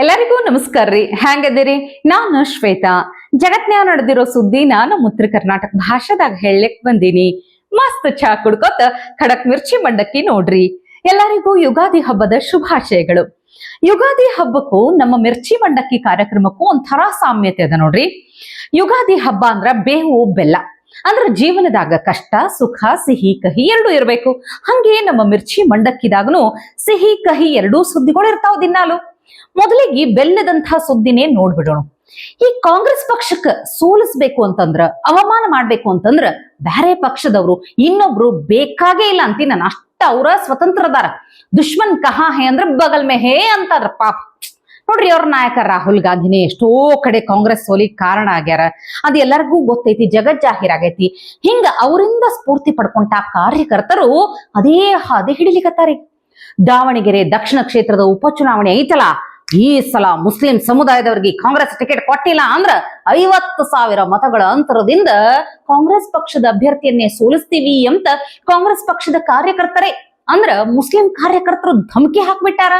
ಎಲ್ಲರಿಗೂ ನಮಸ್ಕಾರ ರೀ. ಹೆಂಗದಿರಿ? ನಾನು ಶ್ವೇತಾ. ಜಗತ್ನ್ಯಾಗ ನಡೆದಿರೋ ಸುದ್ದಿ ನಾನು ಉತ್ತರ ಕರ್ನಾಟಕ ಭಾಷೆದಾಗ ಹೇಳಲಿಕ್ ಬಂದೀನಿ. ಮಸ್ತ್ ಚಾ ಕುಡ್ಕೋತ ಖಡಕ್ ಮಿರ್ಚಿ ಮಂಡಕ್ಕಿ ನೋಡ್ರಿ. ಎಲ್ಲರಿಗೂ ಯುಗಾದಿ ಹಬ್ಬದ ಶುಭಾಶಯಗಳು. ಯುಗಾದಿ ಹಬ್ಬಕ್ಕೂ ನಮ್ಮ ಮಿರ್ಚಿ ಮಂಡಕ್ಕಿ ಕಾರ್ಯಕ್ರಮಕ್ಕೂ ಒಂಥರ ಸಾಮ್ಯತೆ ಅದ ನೋಡ್ರಿ. ಯುಗಾದಿ ಹಬ್ಬ ಅಂದ್ರ ಬೇವು ಬೆಲ್ಲ ಅಂದ್ರ ಜೀವನದಾಗ ಕಷ್ಟ ಸುಖ ಸಿಹಿ ಕಹಿ ಎರಡೂ ಇರ್ಬೇಕು. ಹಂಗೆ ನಮ್ಮ ಮಿರ್ಚಿ ಮಂಡಕ್ಕಿದಾಗನು ಸಿಹಿ ಕಹಿ ಎರಡೂ ಸುದ್ದಿಗಳು ಇರ್ತಾವ ದಿನಾಲು. ಮೊದಲಿಗೆ ಬೆಲ್ಲದಂಥ ಸುದ್ದಿನೇ ನೋಡ್ಬಿಡೋಣ. ಈ ಕಾಂಗ್ರೆಸ್ ಪಕ್ಷಕ್ಕೆ ಸೋಲಿಸ್ಬೇಕು ಅಂತಂದ್ರ ಅವಮಾನ ಮಾಡ್ಬೇಕು ಅಂತಂದ್ರ ಬೇರೆ ಪಕ್ಷದವರು ಇನ್ನೊಬ್ರು ಬೇಕಾಗೇ ಇಲ್ಲ ಅಂತೀನಿ ನಾನು. ಅಷ್ಟ ಅವ್ರ ಸ್ವತಂತ್ರದಾರ. ದುಶ್ಮನ್ ಕಹಾ ಹೇ ಅಂದ್ರ ಬಗಲ್ ಮೇ ಹೇ ಅಂತಂದ್ರ ಪಾಪ. ನೋಡ್ರಿ, ಅವ್ರ ನಾಯಕ ರಾಹುಲ್ ಗಾಂಧಿನೇ ಎಷ್ಟೋ ಕಡೆ ಕಾಂಗ್ರೆಸ್ ಸೋಲಿಗೆ ಕಾರಣ ಆಗ್ಯಾರ. ಅದು ಎಲ್ಲರಿಗೂ ಗೊತ್ತೈತಿ, ಜಗತ್ ಜಾಹೀರಾಗೈತಿ. ಹಿಂಗ ಅವರಿಂದ ಸ್ಫೂರ್ತಿ ಪಡ್ಕೊಂಡ ಕಾರ್ಯಕರ್ತರು ಅದೇ ಹಾದಿ ಹಿಡಿಲಿಕತ್ತಾರಿ. ದಾವಣಗೆರೆ ದಕ್ಷಿಣ ಕ್ಷೇತ್ರದ ಉಪಚುನಾವಣೆ ಐತಲ್ಲ, ಈ ಸಲ ಮುಸ್ಲಿಂ ಸಮುದಾಯದವರಿಗೆ ಕಾಂಗ್ರೆಸ್ ಟಿಕೆಟ್ ಕೊಟ್ಟಿಲ್ಲ ಅಂದ್ರ 50,000 ಮತಗಳ ಅಂತರದಿಂದ ಕಾಂಗ್ರೆಸ್ ಪಕ್ಷದ ಅಭ್ಯರ್ಥಿಯನ್ನೇ ಸೋಲಿಸ್ತೀವಿ ಅಂತ ಕಾಂಗ್ರೆಸ್ ಪಕ್ಷದ ಕಾರ್ಯಕರ್ತರೇ ಅಂದ್ರ ಮುಸ್ಲಿಂ ಕಾರ್ಯಕರ್ತರು ಧಮಕಿ ಹಾಕ್ಬಿಟ್ಟಾರ.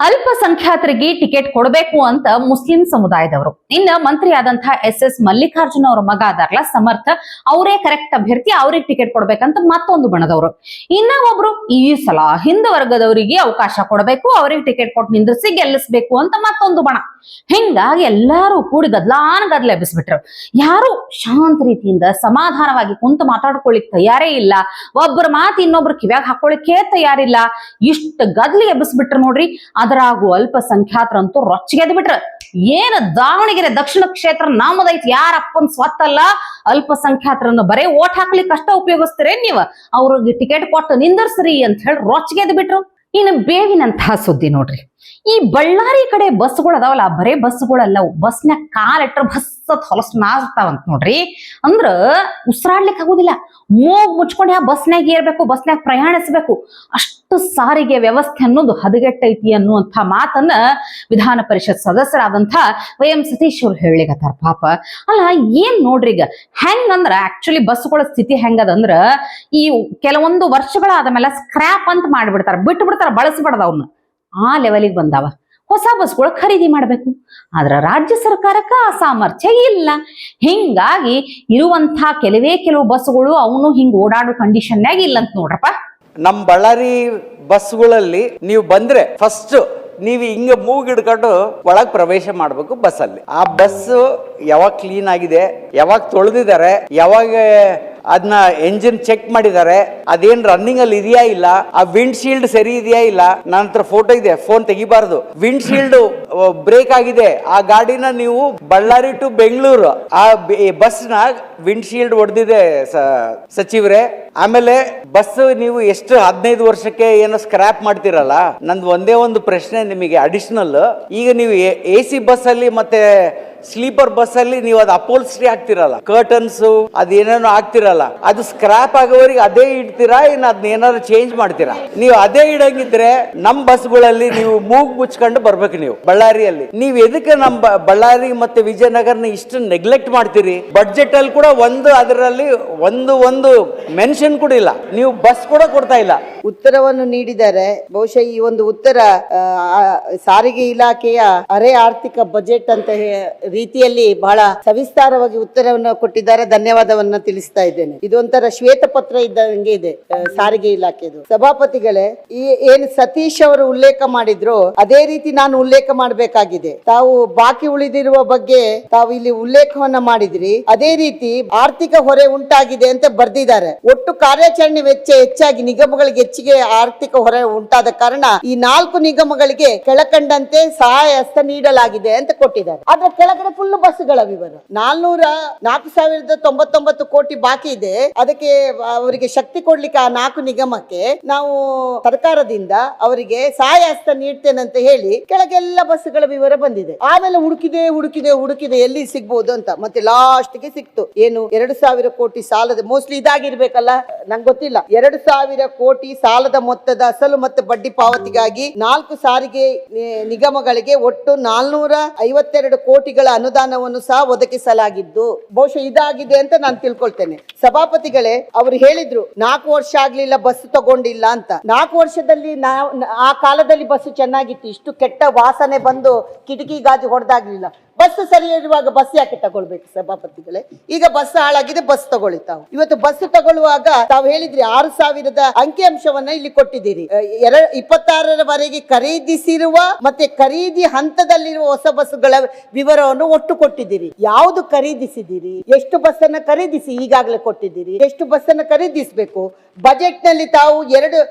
ಅಲ್ಪಸಂಖ್ಯಾತರಿಗೆ ಟಿಕೆಟ್ ಕೊಡಬೇಕು ಅಂತ ಮುಸ್ಲಿಂ ಸಮುದಾಯದವರು. ಇನ್ನ ಮಂತ್ರಿ ಆದಂತಹ SS ಮಲ್ಲಿಕಾರ್ಜುನ ಅವರ ಮಗ ಅದಾರಲ್ಲ ಸಮರ್ಥ, ಅವರೇ ಕರೆಕ್ಟ್ ಅಭ್ಯರ್ಥಿ, ಅವ್ರಿಗೆ ಟಿಕೆಟ್ ಕೊಡ್ಬೇಕಂತ ಮತ್ತೊಂದು ಬಣದವರು. ಇನ್ನ ಒಬ್ರು ಈ ಸಲ ಹಿಂದ ವರ್ಗದವರಿಗೆ ಅವಕಾಶ ಕೊಡಬೇಕು, ಅವ್ರಿಗೆ ಟಿಕೆಟ್ ಕೊಟ್ಟು ನಿಂದ್ರಿಸಿ ಗೆಲ್ಲಿಸ್ಬೇಕು ಅಂತ ಮತ್ತೊಂದು ಬಣ. ಹಿಂಗಾಗಿ ಎಲ್ಲಾರು ಕೂಡಿ ಗದ್ಲ ಎಬ್ಬಿಸ್ಬಿಟ್ರು. ಯಾರು ಶಾಂತ ರೀತಿಯಿಂದ ಸಮಾಧಾನವಾಗಿ ಕುಂತು ಮಾತಾಡ್ಕೊಳ್ಳಿಕ್ ತಯಾರೇ ಇಲ್ಲ. ಒಬ್ಬರ ಮಾತು ಇನ್ನೊಬ್ರು ಕಿವ್ಯಾಗ ಹಾಕೊಳ್ಳಿಕ್ಕೆ ತಯಾರಿಲ್ಲ. ಇಷ್ಟ ಗದ್ಲಿ ಎಬ್ಬಿಸ್ಬಿಟ್ರು ನೋಡ್ರಿ. ಅದರಾಗೂ ಅಲ್ಪಸಂಖ್ಯಾತರಂತೂ ರೊಚ್ಚಿಗೆದ್ ಬಿಟ್ರ. ಏನ ದಾವಣಗೆರೆ ದಕ್ಷಿಣ ಕ್ಷೇತ್ರ ನಮ್ಮದೈತಿ, ಯಾರಪ್ಪನ್ ಸ್ವತ್ತಲ್ಲ. ಅಲ್ಪಸಂಖ್ಯಾತರನ್ನು ಬರೇ ಓಟ್ ಹಾಕ್ಲಿಕ್ಕೆ ಅಷ್ಟ ಉಪಯೋಗಿಸ್ತೀರೇ ನೀವು, ಅವ್ರಿಗೆ ಟಿಕೆಟ್ ಕೊಟ್ಟು ನಿಂದರ್ಸ್ರಿ ಅಂತ ಹೇಳಿ ರೊಚ್ಚಿಗೆದ್ ಬಿಟ್ರು. ಇನ್ನು ಬೇವಿನಂತಹ ಸುದ್ದಿ ನೋಡ್ರಿ. ಈ ಬಳ್ಳಾರಿ ಕಡೆ ಬಸ್ಗಳು ಅದಾವಲ್ಲ, ಬರೇ ಬಸ್ಗಳಲ್ಲ, ಬಸ್ನ್ಯಾಗ ಕಾಲಿಟ್ರ ಬಸ್ಸತ್ ಹೊಲಸ್ ನಾರ್ತಾವಂತ ನೋಡ್ರಿ. ಅಂದ್ರ ಉಸಿರಾಡ್ಲಿಕ್ಕೆ ಆಗುದಿಲ್ಲ. ಮೂಗ್ ಮುಚ್ಕೊಂಡು ಬಸ್ನ್ಯಾಗ ಏರ್ಬೇಕು, ಬಸ್ನ್ಯಾಗ ಪ್ರಯಾಣಿಸ್ಬೇಕು. ಅಷ್ಟು ಸಾರಿಗೆ ವ್ಯವಸ್ಥೆ ಅನ್ನೋದು ಹದಗೆಟ್ಟೈತಿ ಅನ್ನುವಂಥ ಮಾತನ್ನ ವಿಧಾನ ಪರಿಷತ್ ಸದಸ್ಯರಾದಂಥ YM ಸತೀಶ್ ಅವ್ರು ಹೇಳಿಗತ್ತಾರ. ಪಾಪ ಅಲ್ಲ, ಏನ್ ನೋಡ್ರಿ ಈಗ ಹೆಂಗಂದ್ರ ಆಕ್ಚುಲಿ ಬಸ್ಗಳ ಸ್ಥಿತಿ ಹೆಂಗದಂದ್ರ ಈ ಕೆಲವೊಂದು ವರ್ಷಗಳಾದ ಮೇಲೆ ಸ್ಕ್ರಾಪ್ ಅಂತ ಮಾಡಿಬಿಡ್ತಾರ, ಬಿಟ್ಟು ಬಿಡ್ತಾರ, ಬಳಸಬಾರ್ದ ಅವನ್ನ. ಆ ಲೆವೆಲಿಗೆ ಬಂದಾವ. ಹೊಸ ಬಸ್ಗಳು ಖರೀದಿ ಮಾಡ್ಬೇಕು, ಆದ್ರ ರಾಜ್ಯ ಸರ್ಕಾರಕ್ಕ ಆ ಸಾಮರ್ಥ್ಯ ಇಲ್ಲ. ಹಿಂಗಾಗಿ ಇರುವಂತ ಕೆಲವು ಬಸ್ಗಳು ಅವನು ಹಿಂಗ್ ಓಡಾಡೋ ಕಂಡೀಷನ್ಯಾಗ ಇಲ್ಲ ಅಂತ ನೋಡ್ರಪ್ಪ. ನಮ್ಮ ಬಳ್ಳಾರಿ ಬಸ್ಗಳಲ್ಲಿ ನೀವು ಬಂದ್ರೆ ಫಸ್ಟ್ ನೀವು ಹಿಂಗ ಮೂಗಿಡ್ಕೊಂಡು ಒಳಗ್ ಪ್ರವೇಶ ಮಾಡ್ಬೇಕು ಬಸ್ಸಲ್ಲಿ. ಆ ಬಸ್ ಯಾವಾಗ ಕ್ಲೀನ್ ಆಗಿದೆ, ಯಾವಾಗ ತೊಳೆದಿದ್ದಾರೆ, ಯಾವಾಗ ಅದನ್ನ ಎಂಜಿನ್ ಚೆಕ್ ಮಾಡಿದ್ದಾರೆ, ಅದೇನ್ ರನ್ನಿಂಗ್ ಅಲ್ಲಿ ಇದೆಯಾ ಇಲ್ಲ, ಆ ವಿಂಡ್ ಶೀಲ್ಡ್ ಸರಿ ಇದೆಯಾ ಇಲ್ಲ. ನನ್ನ ಹತ್ರ ಫೋಟೋ ಇದೆ, ಫೋನ್ ತೆಗಿಬಾರ್ದು. ವಿಂಡ್ ಶೀಲ್ಡ್ ಬ್ರೇಕ್ ಆಗಿದೆ, ಆ ಗಾಡಿನ ನೀವು ಬಳ್ಳಾರಿ ಟು ಬೆಂಗಳೂರು ಆ ಬಸ್ ನ ವಿಂಡ್ ಶೀಲ್ಡ್ ಹೊಡೆದಿದೆ ಸಚಿವರೇ. ಆಮೇಲೆ ಬಸ್ ನೀವು ಎಷ್ಟು 15 ವರ್ಷಕ್ಕೆ ಏನೋ ಸ್ಕ್ರಾಪ್ ಮಾಡ್ತಿರಲ್ಲ. ನಂದು ಒಂದೇ ಒಂದು ಪ್ರಶ್ನೆ ನಿಮಗೆ ಅಡಿಷನಲ್. ಈಗ ನೀವು AC ಬಸ್ ಅಲ್ಲಿ ಮತ್ತೆ ಸ್ಲೀಪರ್ ಬಸ್ ಅಲ್ಲಿ ನೀವು ಅದು ಅಪೋಲ್ಸ್ಟ್ರಿ ಹಾಕ್ತಿರಲ್ಲ, ಕರ್ಟನ್ಸ್ ಅದೇನೇನೋ ಹಾಕ್ತಿರಲ್ಲ, ಅದು ಸ್ಕ್ರಾಪ್ ಆಗೋವರೆಗೆ ಅದೇ ಇಡ್ತೀರಾ, ಇನ್ನು ಅದನ್ನ ಏನಾದ್ರು ಚೇಂಜ್ ಮಾಡ್ತೀರಾ? ನೀವು ಅದೇ ಇಡಂಗಿದ್ರೆ ನಮ್ ಬಸ್ಗಳಲ್ಲಿ ನೀವು ಮೂಗ್ ಮುಚ್ಕೊಂಡು ಬರ್ಬೇಕು. ನೀವು ಬಳ್ಳಾರಿಯಲ್ಲಿ ನೀವು ಎದಕ್ಕೆ ನಮ್ಮ ಬಳ್ಳಾರಿ ಮತ್ತೆ ವಿಜಯನಗರನ ಇಷ್ಟು ನೆಗ್ಲೆಕ್ಟ್ ಮಾಡ್ತೀರಿ? ಬಡ್ಜೆಟ್ ಅಲ್ಲಿ ಕೂಡ ಅದರಲ್ಲಿ ಒಂದು ಮೆನ್ಷನ್ ಕೂಡ ಇಲ್ಲ. ನೀವು ಬಸ್ ಕೂಡ ಕೊಡ್ತಾ ಇಲ್ಲ. ಉತ್ತರವನ್ನು ನೀಡಿದ್ದಾರೆ. ಬಹುಶಃ ಈ ಒಂದು ಉತ್ತರ ಸಾರಿಗೆ ಇಲಾಖೆಯ ಅರೆ ಆರ್ಥಿಕ ಬಜೆಟ್ ಅಂತ ರೀತಿಯಲ್ಲಿ ಬಹಳ ಸವಿಸ್ತಾರವಾಗಿ ಉತ್ತರವನ್ನು ಕೊಟ್ಟಿದ್ದಾರೆ. ಧನ್ಯವಾದವನ್ನ ತಿಳಿಸ್ತಾ ಇದ್ದೇನೆ. ಇದೊಂಥರ ಶ್ವೇತ ಪತ್ರ ಇದ್ದಂಗೆ ಇದೆ ಸಾರಿಗೆ ಇಲಾಖೆದು. ಸಭಾಪತಿಗಳೇ, ಏನು ಸತೀಶ್ ಅವರು ಉಲ್ಲೇಖ ಮಾಡಿದ್ರು ಅದೇ ರೀತಿ ನಾನು ಉಲ್ಲೇಖ ಮಾಡಬೇಕಾಗಿದೆ. ತಾವು ಬಾಕಿ ಉಳಿದಿರುವ ಬಗ್ಗೆ ತಾವು ಇಲ್ಲಿ ಉಲ್ಲೇಖವನ್ನ ಮಾಡಿದ್ರಿ. ಅದೇ ರೀತಿ ಆರ್ಥಿಕ ಹೊರೆ ಉಂಟಾಗಿದೆ ಅಂತ ಬರ್ದಿದ್ದಾರೆ. ಒಟ್ಟು ಕಾರ್ಯಾಚರಣೆ ವೆಚ್ಚ ಹೆಚ್ಚಾಗಿ ನಿಗಮಗಳಿಗೆ ಹೆಚ್ಚಿಗೆ ಆರ್ಥಿಕ ಹೊರೆ ಉಂಟಾದ ಕಾರಣ ಈ 4 ನಿಗಮಗಳಿಗೆ ಕೆಳಕಂಡಂತೆ ಸಹಾಯ ಹಸ್ತ ನೀಡಲಾಗಿದೆ ಅಂತ ಕೊಟ್ಟಿದ್ದಾರೆ. ಆದ್ರೆ ಕೆಳಗಡೆ ಕೆಳಗಡೆ ಫುಲ್ ಬಸ್ಗಳ ವಿವರ. 4,99 ಕೋಟಿ ಬಾಕಿ ಇದೆ. ಅದಕ್ಕೆ ಅವರಿಗೆ ಶಕ್ತಿ ಕೊಡ್ಲಿಕ್ಕೆ ಆ 4 ನಿಗಮಕ್ಕೆ ನಾವು ಸರ್ಕಾರದಿಂದ ಅವರಿಗೆ ಸಹಾಯ ಹಸ್ತ ನೀಡ್ತೇನೆ ಅಂತ ಹೇಳಿ ಕೆಳಗೆಲ್ಲ ಬಸ್ಗಳ ವಿವರ ಬಂದಿದೆ. ಆಮೇಲೆ ಹುಡುಕಿದೆ ಎಲ್ಲಿ ಸಿಗ್ಬೋದು ಅಂತ. ಮತ್ತೆ ಲಾಸ್ಟ್ ಗೆ ಸಿಕ್ತು. ಏನು 2,000 ಕೋಟಿ ಸಾಲದ, ಮೋಸ್ಟ್ಲಿ ಇದಾಗಿರ್ಬೇಕಲ್ಲ, ನಂಗೆ ಗೊತ್ತಿಲ್ಲ. 2,000 ಕೋಟಿ ಸಾಲದ ಮೊತ್ತದ ಅಸಲು ಮತ್ತೆ ಬಡ್ಡಿ ಪಾವತಿಗಾಗಿ 4 ಸಾರಿಗೆ ನಿಗಮಗಳಿಗೆ ಒಟ್ಟು 452 ಕೋಟಿಗಳ ಅನುದಾನವನ್ನು ಸಹ ಒದಗಿಸಲಾಗಿದ್ದು, ಬಹುಶಃ ಇದಾಗಿದೆ ಅಂತ ನಾನು ತಿಳ್ಕೊಳ್ತೇನೆ. ಸಭಾಪತಿಗಳೇ, ಅವರು ಹೇಳಿದ್ರು 4 ವರ್ಷ ಆಗ್ಲಿಲ್ಲ ಬಸ್ ತಗೊಂಡಿಲ್ಲ ಅಂತ. 4 ವರ್ಷದಲ್ಲಿ ಆ ಕಾಲದಲ್ಲಿ ಬಸ್ ಚೆನ್ನಾಗಿತ್ತು, ಇಷ್ಟು ಕೆಟ್ಟ ವಾಸನೆ ಬಂದು ಕಿಟಕಿ ಗಾಜು ಹೊಡೆದಾಗ್ಲಿಲ್ಲ. ಬಸ್ ಸರಿ ಇರುವಾಗ ಬಸ್ ಯಾಕೆ ತಗೊಳ್ಬೇಕು ಸಭಾಪತಿಗಳೇ? ಈಗ ಬಸ್ ಹಾಳಾಗಿದೆ, ಬಸ್ ತಗೊಳ್ಳಿ ತಾವು. ಇವತ್ತು ಬಸ್ ತಗೊಳ್ಳುವಾಗ ತಾವು ಹೇಳಿದ್ರಿ 6,000 ಅಂಕಿಅಂಶವನ್ನ ಇಲ್ಲಿ ಕೊಟ್ಟಿದ್ದೀರಿ. 26ರವರೆಗೆ ಖರೀದಿಸಿರುವ ಮತ್ತೆ ಖರೀದಿ ಹಂತದಲ್ಲಿರುವ ಹೊಸ ಬಸ್ಗಳ ವಿವರವನ್ನು ಒಟ್ಟು ಕೊಟ್ಟಿದ್ದೀರಿ. ಯಾವುದು ಖರೀದಿಸಿದಿರಿ, ಎಷ್ಟು ಬಸ್ ಅನ್ನ ಖರೀದಿಸಿ ಈಗಾಗಲೇ ಕೊಟ್ಟಿದ್ದೀರಿ, ಎಷ್ಟು ಬಸ್ ಅನ್ನ ಖರೀದಿಸಬೇಕು? ಬಜೆಟ್ ನಲ್ಲಿ ತಾವು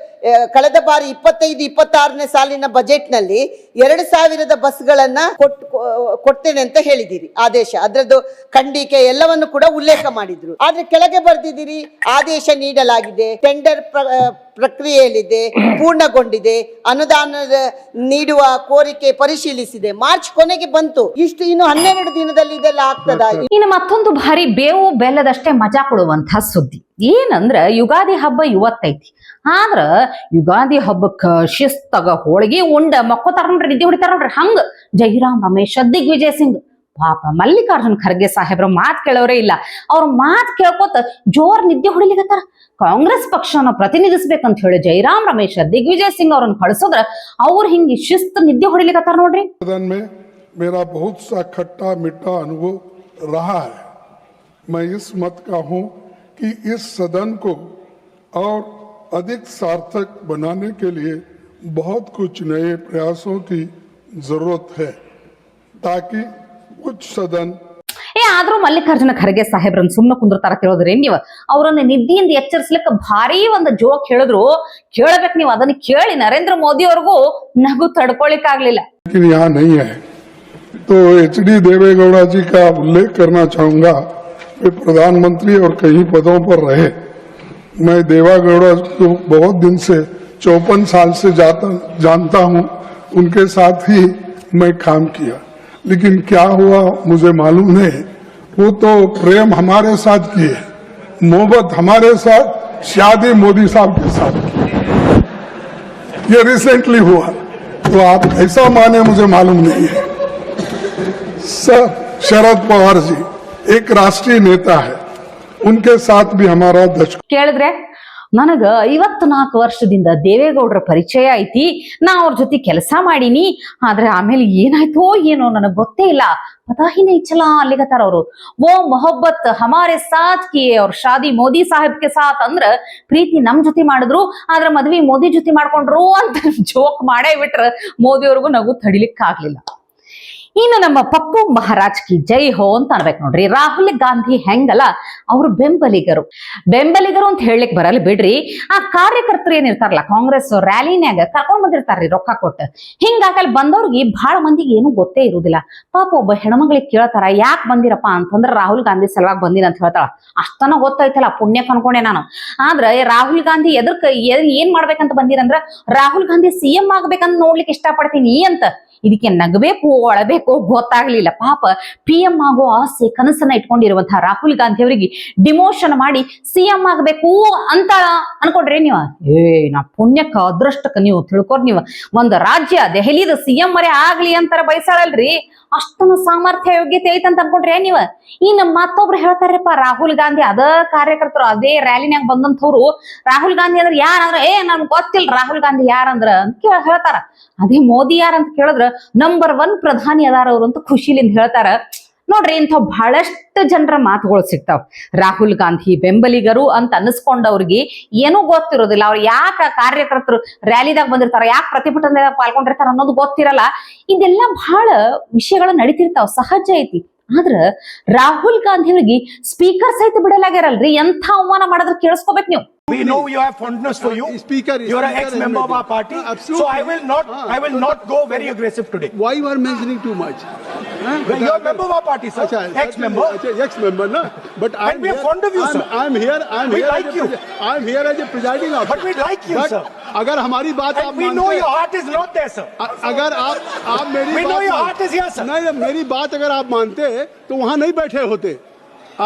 ಕಳೆದ ಬಾರಿ 25-26ನೇ ಸಾಲಿನ ಬಜೆಟ್ ನಲ್ಲಿ 2,000 ಬಸ್ಗಳನ್ನ ಕೊಡ್ತೇನೆ ಅಂತ ಹೇಳಿದಿರಿ. ಆದೇಶ, ಅದರದ್ದು ಖಂಡಿಕೆ ಎಲ್ಲವನ್ನು ಕೂಡ ಉಲ್ಲೇಖ ಮಾಡಿದ್ರು. ಆದ್ರೆ ಕೆಳಗೆ ಬರ್ದಿದ್ದೀರಿ ಆದೇಶ ನೀಡಲಾಗಿದೆ, ಟೆಂಡರ್ ಪ್ರಕ್ರಿಯೆಯಲ್ಲಿದೆ, ಪೂರ್ಣಗೊಂಡಿದೆ, ಅನುದಾನ ನೀಡುವ ಕೋರಿಕೆ ಪರಿಶೀಲಿಸಿದೆ, ಮಾರ್ಚ್ ಕೊನೆಗೆ ಬಂತು. ಇಷ್ಟು ಇನ್ನು 12 ದಿನದಲ್ಲಿ ಇದೆಲ್ಲ ಆಗ್ತದ? ಇನ್ನು ಮತ್ತೊಂದು ಭಾರಿ ಬೇವು ಬೆಲ್ಲದಷ್ಟೇ ಮಜಾ ಕೊಡುವಂತ ಸುದ್ದಿ ಏನಂದ್ರ, ಯುಗಾದಿ ಹಬ್ಬ ಇವತ್ತೈತಿ. ಆದ್ರ ಯುಗಾದಿ ಹಬ್ಬಕ್ಕ ಶಿಸ್ತಗ ಹೋಳಿಗೆ ಉಂಡ ಮಕ್ಕೋತಾರ ನೋಡ್ರಿ, ನಿದ್ದೆ ಹೊಡಿತಾರ ನೋಡ್ರಿ, ಹಂಗ ಜೈರಾಮ್ ರಮೇಶ್, ದಿಗ್ವಿಜಯ್ ಸಿಂಗ್, ಪಾಪ ಮಲ್ಲಿಕಾರ್ಜುನ್ ಖರ್ಗೆ ಸಾಹೇಬ್ರ ಮಾತ್ ಕೇಳೋರೇ ಇಲ್ಲ. ಅವ್ರ ಮಾತ್ ಕೇಳ್ಕೊತ ಜೋರ್ ನಿದ್ದೆ ಹೊಡಿಲಿಕತ್ತಾರ. ಕಾಂಗ್ರೆಸ್ ಪಕ್ಷನ ಪ್ರತಿನಿಧಿಸ್ಬೇಕಂತ ಹೇಳಿ ಜೈರಾಮ್ ರಮೇಶ್, ದಿಗ್ವಿಜಯ್ ಸಿಂಗ್ ಅವ್ರನ್ನ ಕಳ್ಸೋದ್ರ ಅವ್ರು ಹಿಂಗೆ ಶಿಸ್ತು ನಿದ್ದೆ ಹೊಡಿಲಿಕತ್ತಾರ ನೋಡ್ರಿ. सदन में मेरा बहुत सा खट्टा मीठा अनुभव रहा है. मैं इस मत का हूं कि इस सदन को और अधिक सार्थक बनाने के लिए बहुत कुछ नए प्रयासों की जरूरत है, ताकि कुछ सदन ಆದ್ರೂ ಮಲ್ಲಿಕಾರ್ಜುನ ಖರ್ಗೆ ಸಾಹೇಬ್ರನ್ನ ಸುಮ್ಮನೆ ಕುಂದಿರ್ತಾರ ತಿಳಿದ್ರಿ ನೀವು? ಅವ್ರನ್ನ ನಿದ್ದಿಯಿಂದ ಎಚ್ಚರಿಸ್ಲಿಕ್ಕೆ ಭಾರಿ ಒಂದು ಜೋಕ್ ಹೇಳಿದ್ರು, ಕೇಳಬೇಕು ನೀವು. ಅದನ್ನ ಕೇಳಿ ನರೇಂದ್ರ ಮೋದಿ ಅವ್ರಿಗೂ ನಗು ತಡ್ಕೊಳಿಕ್ ಆಗ್ಲಿಲ್ಲ. यहाँ नहीं है तो HD देवेगौड़ा जी का उल्लेख करना चाहूंगा। वे प्रधानमंत्री और कई पदों पर रहे। मैं देवेगौड़ा को बहुत दिन से 54 साल से जानता हूं, उनके साथ ही मैं काम किया। लेकिन क्या हुआ मुझे मालूम नहीं। वो तो प्रेम हमारे साथ किए, मोहब्बत हमारे साथ, शादी मोदी साहब के साथ की। ये रिसेंटली हुआ, तो आप कैसा माने मुझे मालूम नहीं है। सर शरद पवार जी एक राष्ट्रीय नेता है, उनके साथ भी हमारा ಕೇಳಿದ್ರೆ ನನಗ 54 ವರ್ಷದಿಂದ ದೇವೇಗೌಡರ ಪರಿಚಯ ಐತಿ, ನಾ ಅವ್ರ ಜೊತೆ ಕೆಲಸ ಮಾಡೀನಿ. ಆದ್ರೆ ಆಮೇಲೆ ಏನಾಯ್ತೋ ಏನೋ ನನಗ್ ಗೊತ್ತೇ ಇಲ್ಲ. ಪತಾ ಹಿ ನಹೀ ಚಲಾ ಅಲ್ಲಿಗತ್ತಾರ ಅವರು. ಓ ಮೊಹಬ್ಬತ್ ಹಮಾರೆ ಸಾಥ್ ಕಿಯೇ ಅವ್ರ ಶಾದಿ ಮೋದಿ ಸಾಹೇಬ್ ಕೆ ಸಾಥ್ ಅಂದ್ರ ಪ್ರೀತಿ ನಮ್ ಜೊತೆ ಮಾಡಿದ್ರು, ಆದ್ರೆ ಮದ್ವಿ ಮೋದಿ ಜೊತೆ ಮಾಡ್ಕೊಂಡ್ರು ಅಂತ ಜೋಕ್ ಮಾಡೇ ಬಿಟ್ರ ಮೋದಿ ಅವ್ರಿಗೂ ನಗು ತಡಿಲಿಕ್ ಆಗ್ಲಿಲ್ಲ. ಇನ್ನು ನಮ್ಮ ಪಪ್ಪು ಮಹಾರಾಜ್ ಕಿ ಜೈ ಹೋ ಅಂತ ಅನ್ಬೇಕು ನೋಡ್ರಿ. ರಾಹುಲ್ ಗಾಂಧಿ ಹೆಂಗಲ್ಲ, ಅವ್ರು ಬೆಂಬಲಿಗರು ಅಂತ ಹೇಳಲಿಕ್ ಬರಲ್ಲ ಬಿಡ್ರಿ. ಆ ಕಾರ್ಯಕರ್ತರು ಏನಿರ್ತಾರಲ್ಲ ಕಾಂಗ್ರೆಸ್ ರ್ಯಾಲಿನ್ಯಾಗ ಕರ್ಕೊಂಡ್ ಬಂದಿರ್ತಾರ್ರಿ ರೊಕ್ಕ ಕೊಟ್ಟು. ಹಿಂಗಾಗಲ್ಲಿ ಬಂದವ್ರಿಗೆ ಬಹಳ ಮಂದಿಗೆ ಏನು ಗೊತ್ತೇ ಇರುದಿಲ್ಲ. ಪಾಪ ಒಬ್ಬ ಹೆಣ್ಮಗಳಿಗೆ ಕೇಳ್ತಾರ, ಯಾಕೆ ಬಂದಿರಪ್ಪ ಅಂತಂದ್ರ ರಾಹುಲ್ ಗಾಂಧಿ ಸಲುವಾಗಿ ಬಂದಿರ ಅಂತ ಹೇಳ್ತಾಳ. ಅಷ್ಟನ ಗೊತ್ತೈತಲ್ಲ, ಪುಣ್ಯ ಕನ್ಕೊಂಡೆ ನಾನು. ಆದ್ರೆ ರಾಹುಲ್ ಗಾಂಧಿ ಏನ್ ಮಾಡ್ಬೇಕಂತ ಬಂದಿರಂದ್ರ, ರಾಹುಲ್ ಗಾಂಧಿ CM ಆಗ್ಬೇಕಂತ ನೋಡ್ಲಿಕ್ಕೆ ಇಷ್ಟಪಡ್ತೀನಿ ಅಂತ. ಇದಕ್ಕೆ ನಗಬೇಕು ಅಳಬೇಕು ಗೊತ್ತಾಗ್ಲಿಲ್ಲ. ಪಾಪ PM ಆಗೋ ಆಸೆ ಕನಸನ್ನ ಇಟ್ಕೊಂಡಿರುವಂತಹ ರಾಹುಲ್ ಗಾಂಧಿ ಅವರಿಗೆ ಡಿಮೋಷನ್ ಮಾಡಿ CM ಆಗ್ಬೇಕು ಅಂತ ಅನ್ಕೊಂಡ್ರಿ ನೀವು? ನಾ ಪುಣ್ಯಕ್ಕ ಅದೃಷ್ಟಕ್ಕ ನೀವು ತಿಳ್ಕೊರ್. ನೀವು ಒಂದ್ ರಾಜ್ಯ ದೆಹಲಿದ CM ಮರೆ ಆಗ್ಲಿ ಅಂತಾರ ಬಯಸಾಳಲ್ರಿ, ಅಷ್ಟೊಂದು ಸಾಮರ್ಥ್ಯ ಯೋಗ್ಯತೆ ಐತಂತ ಅನ್ಕೊಂಡ್ರಿ ನೀವು? ಇನ್ನು ಮತ್ತೊಬ್ರು ಹೇಳ್ತಾರಪ್ಪ, ರಾಹುಲ್ ಗಾಂಧಿ ಅದ ಕಾರ್ಯಕರ್ತರು ಅದೇ ರ್ಯಾಲಿನ್ಯಾಗ ಬಂದಂಥವ್ರು ರಾಹುಲ್ ಗಾಂಧಿ ಅಂದ್ರೆ ಯಾರಂದ್ರ, ನಮ್ಗೆ ಗೊತ್ತಿಲ್ಲ ರಾಹುಲ್ ಗಾಂಧಿ ಯಾರಂದ್ರ ಅಂತ ಹೇಳ್ತಾರ. ಅದೇ ಮೋದಿ ಯಾರಂತ ಕೇಳಿದ್ರ ನಂಬರ್ 1 ಪ್ರಧಾನಿ ಅದಾರ ಅವ್ರು ಅಂತ ಖುಷಿಲಿಂದ ಹೇಳ್ತಾರ. ನೋಡ್ರಿ, ಇಂಥ ಬಹಳಷ್ಟು ಜನರ ಮಾತುಗಳು ಸಿಗ್ತಾವ. ರಾಹುಲ್ ಗಾಂಧಿ ಬೆಂಬಲಿಗರು ಅಂತ ಅನ್ನಿಸ್ಕೊಂಡವ್ರಿಗೆ ಏನೂ ಗೊತ್ತಿರೋದಿಲ್ಲ. ಅವ್ರು ಯಾಕೆ ಕಾರ್ಯಕರ್ತರು ರ್ಯಾಲಿದಾಗ ಬಂದಿರ್ತಾರ, ಯಾಕೆ ಪ್ರತಿಭಟನೆದಾಗ ಪಾಲ್ಗೊಂಡಿರ್ತಾರ ಅನ್ನೋದು ಗೊತ್ತಿರಲ್ಲ. ಇದೆಲ್ಲ ಬಹಳ ವಿಷಯಗಳು ನಡೀತಿರ್ತಾವ, ಸಹಜ ಐತಿ. ಆದ್ರ ರಾಹುಲ್ ಗಾಂಧಿ ಅವರಿಗೆ ಸ್ಪೀಕರ್ ಸಹಿತ ಬಿಡಲಾಗ್ಯಾರಲ್ರಿ, ಎಂಥ ಅವಮಾನ ಮಾಡಿದ್ರೆ ಕೇಳಿಸ್ಕೋಬೇಕು ನೀವು. We know you have fondness for you. You are an ex-member of our party. Absolutely. So I will not go very aggressive today. Why you are mentioning too much? Well, you are a member of our party, sir. Ex-member. Ex-member, no. But And we are fond of you, sir. I'm here. We like you. I'm here as a presiding officer. But we like you, But sir. अगर हमारी बात आप And we know your heart is not there, sir. अगर आप मेरी We know your heart is here, sir. नहीं, मेरी बात अगर आप मानते तो वहाँ नहीं बैठे होते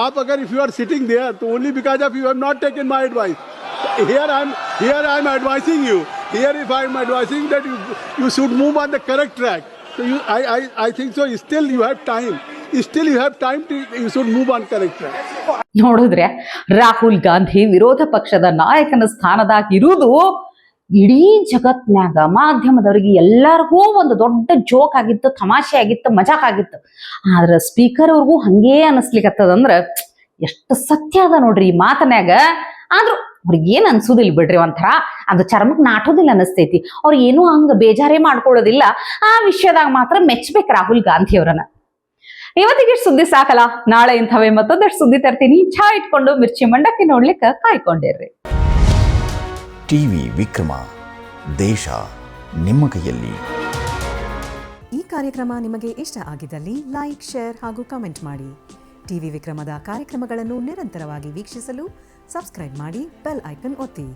आप. अगर if you are sitting there तो only because of you have not taken my advice. Here I'm advising you. Here if I'm advising that you should move on the correct track. So I think so. Still you have time. Still you have time to you should move on correct track. ನೋಡಿದ್ರೆ ರಾಹುಲ್ ಗಾಂಧಿ ವಿರೋಧ ಪಕ್ಷದ ನಾಯಕನ ಸ್ಥಾನದಾಗ ಇರುವುದು ಇಡೀ ಜಗತ್ನ್ಯಾಗ ಮಾಧ್ಯಮದವರಿಗೆ ಎಲ್ಲರಿಗೂ ಒಂದು ದೊಡ್ಡ ಜೋಕ್ ಆಗಿತ್ತು, ತಮಾಷೆ ಆಗಿತ್ತು, ಮಜಾಕ್ ಆಗಿತ್ತು. ಆದ್ರೆ ಸ್ಪೀಕರ್ ಅವ್ರಿಗೂ ಹಂಗೇ ಅನಿಸ್ಲಿಕ್ಕತ್ತದಂದ್ರ ಎಷ್ಟು ಸತ್ಯ ಅದ ನೋಡ್ರಿ ಈ ಮಾತನ್ಯಾಗ. ಆದ್ರೂ ಅವ್ರಿಗೆ ಏನ್ ಅನ್ಸುದಿಲ್ಲ ಬಿಡ್ರಿ, ಒಂಥರ ಅದು ಚರ್ಮಕ್ ನಾಟೋದಿಲ್ಲ ಅನಿಸ್ತೈತಿ. ಅವ್ರು ಏನೂ ಹಂಗ ಬೇಜಾರೇ ಮಾಡ್ಕೊಳ್ಳೋದಿಲ್ಲ. ಆ ವಿಷಯದಾಗ ಮಾತ್ರ ಮೆಚ್ಬೇಕು ರಾಹುಲ್ ಗಾಂಧಿ ಅವರನ್ನ. ಇವತ್ತಿಗೆ ಸುದ್ದಿ ಸಾಕಲ್ಲ, ನಾಳೆ ಇಂಥವೇ ಮತ್ತೊಂದಷ್ಟು ಸುದ್ದಿ ತರ್ತೀನಿ. ಚಾ ಇಟ್ಕೊಂಡು ಮಿರ್ಚಿ ಮಂಡಕ್ಕಿ ನೋಡ್ಲಿಕ್ಕೆ ಕಾಯ್ಕೊಂಡಿರ್ರಿ. ಟಿವಿ ವಿಕ್ರಮ, ದೇಶ ನಿಮ್ಮ ಕೈಯಲ್ಲಿ. ಈ ಕಾರ್ಯಕ್ರಮ ನಿಮಗೆ ಇಷ್ಟ ಆಗಿದ್ದಲ್ಲಿ ಲೈಕ್, ಶೇರ್ ಹಾಗೂ ಕಮೆಂಟ್ ಮಾಡಿ. ಟಿವಿ ವಿಕ್ರಮದ ಕಾರ್ಯಕ್ರಮಗಳನ್ನು ನಿರಂತರವಾಗಿ ವೀಕ್ಷಿಸಲು ಸಬ್ಸ್ಕ್ರೈಬ್ ಮಾಡಿ, ಬೆಲ್ ಐಕನ್ ಒತ್ತಿ.